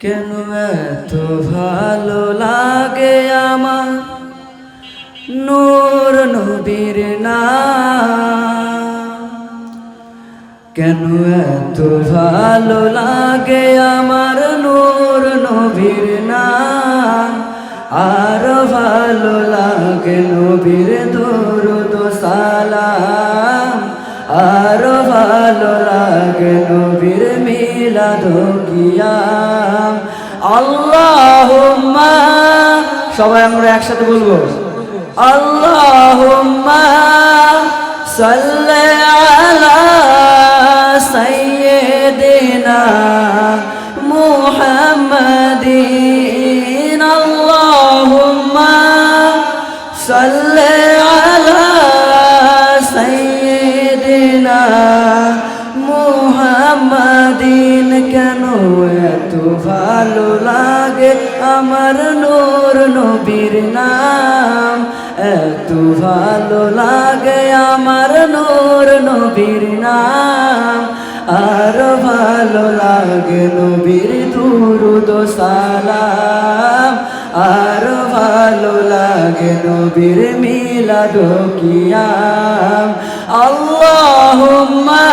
কেন এত ভালো লাগে আমার নূর নবীর নাম, কেন এত ভালো লাগে আমার নূর নবীর নাম, আর ভালো লাগে নবীর দরুদ সালাম, আর ভালো লাগে নবীর মিলাদ কিয়াম। আল্লাহুম্মা, সবাই আমরা একসাথে বলবো, আল্লাহুম্মা সাল্লি আলা সাইয়্যিদিনা মুহাম্মাদিন, আল্লাহুম্মা সাল্লি আলা সাইয়্যিদিনা মুহাম্মাদিন। কেন এত ভালো লাগে আমার নূর নবীর নাম, এত ভালো লাগে আমার নূর নবীর নাম, আর ভালো লাগে নবীর দুরুদ সালাম, আর ভালো লাগে নবীর মিলাদ কিয়াম। আল্লাহুম্মা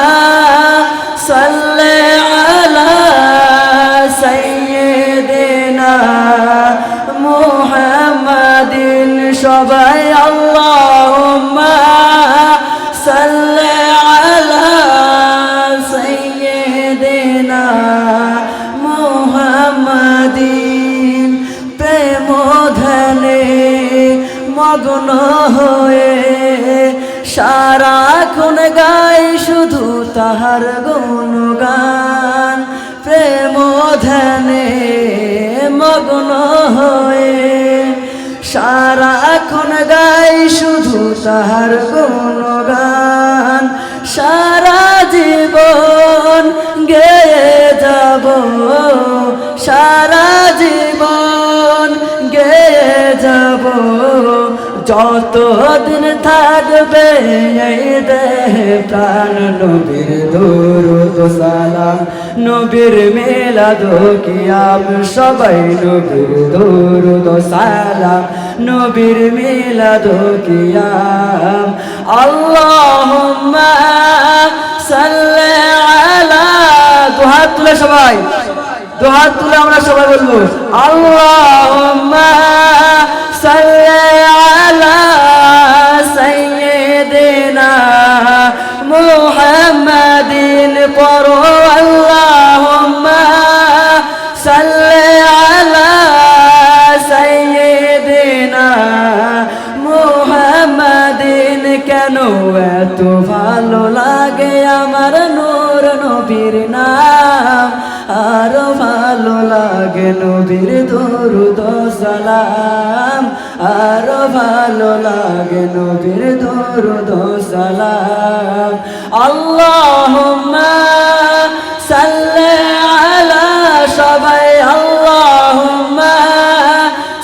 সাল্লি আলা সাইয়্যিদিনা মুহাম্মাদিন, সবাই আল্লাহুম্মা সাল্লি আলা সাইয়্যিদিনা মুহাম্মাদিন। প্রেম ধ্যানে মগ্ন হয়ে সারাক্ষণ গাই শুধু তাহার গুণগান, প্রেম ধ্যানে মগ্ন হয়ে সারাক্ষণ গাই শুধু তাহার গুণগান, সারা জীবন গেয়ে যাব, সারা জীবন গেয়ে যাব, যতদিন থাকবে এই দেহে প্রাণ। নবীর দরুদ সালাম, নবীর মিলাদ কিয়াম, সবাই নবীর দরুদ সালাম, নবীর মিলাদ কিয়াম। আল্লাহুম্মা সাল্লি আলা, দুহাত তুলে সবাই, দুহাত তুলে আমরা সবাই বলবো, আল্লাহুম্মা সাল্লি আলা সাইয়্যিদিনা মুহাম্মাদিন, পড়ো আল্লাহুম্মা সাল্লি আলা সাইয়্যিদিনা মুহাম্মাদিন। কেন এত ভালো লাগে আমার নূর নবীর নাম, আর ভালো লাগে নবীর দরুদ সালাম, আর ভালো লাগে নবীর দরুদ সালাম। আল্লাহুম্মা সাল্লি আলা, সবাই আল্লাহুম্মা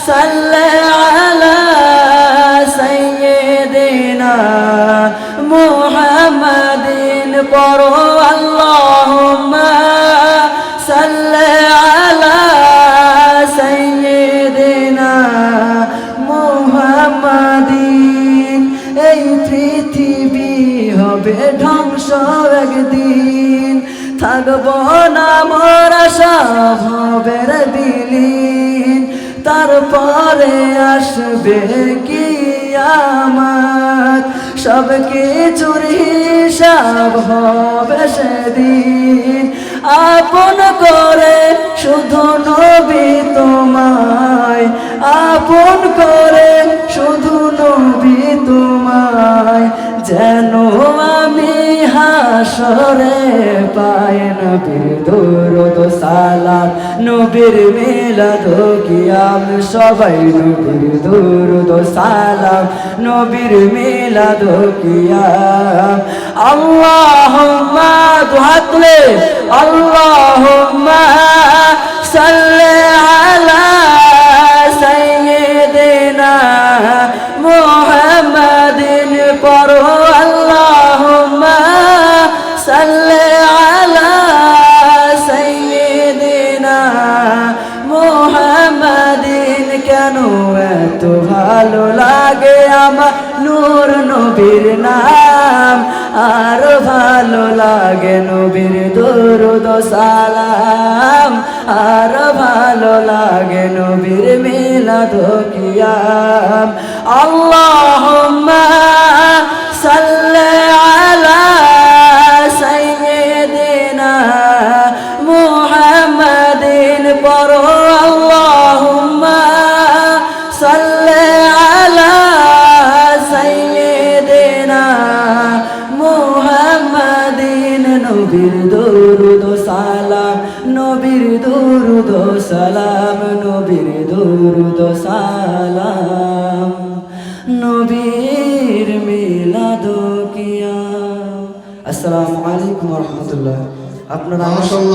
সাল্লি আলা সাইয়্যিদিনা মুহাম্মাদিন, পড়ো আল্লাহুম্মা সাল্লি আলা সাইয়্যিদিনা মুহাম্মাদিন। এই পৃথিবী হবে ধ্বংস একদিন, থাকবো না মোরা সব হবে বিলীন, তারপরে আসবে কিয়ামত, সব কিছুর হিসাব হবে সেদিন। আপন করে শুধু নবী তোমায়, আপন করে শুধু নবী তোমায়, যেন আমি হাসরে পাই নবীর দরুদ সালাম, নবীর মিলাদ কিয়াম, সবাই নবীর দরুদ সালাম, নবীর মিলাদ কিয়াম। আল্লাহুম্মা, দুহাত তুলে, আল্লাহুম্মা সাল্লি আলা সাইয়্যিদিনা মুহাম্মাদিন, পড়ো আল্লাহুম্মা সাল্লি আলা সাইয়্যিদিনা কেন এত ভালো লাগে আমার নূর নবীর নাম, আরো ভালো লাগে নবীর দরুদ সালাম, আরো ভালো লাগে নবীর মিলাদ কিয়াম। আল্লাহুম্মা সাল্লি আলা সাইয়্যিদিনা মুহাম্মাদিন পড়ো। আল্লাহুম্মা সাল্লি আলা সাইয়্যিদিনা মুহাম্মাদিন। নবীর দরুদ সালাম, নবীর দরুদ সালাম, নবীর দরুদ সালাম, নবীর মিলাদ কিয়াম। আসসালামু আলাইকুম ওয়া রাহমাতুল্লাহ। আপনারা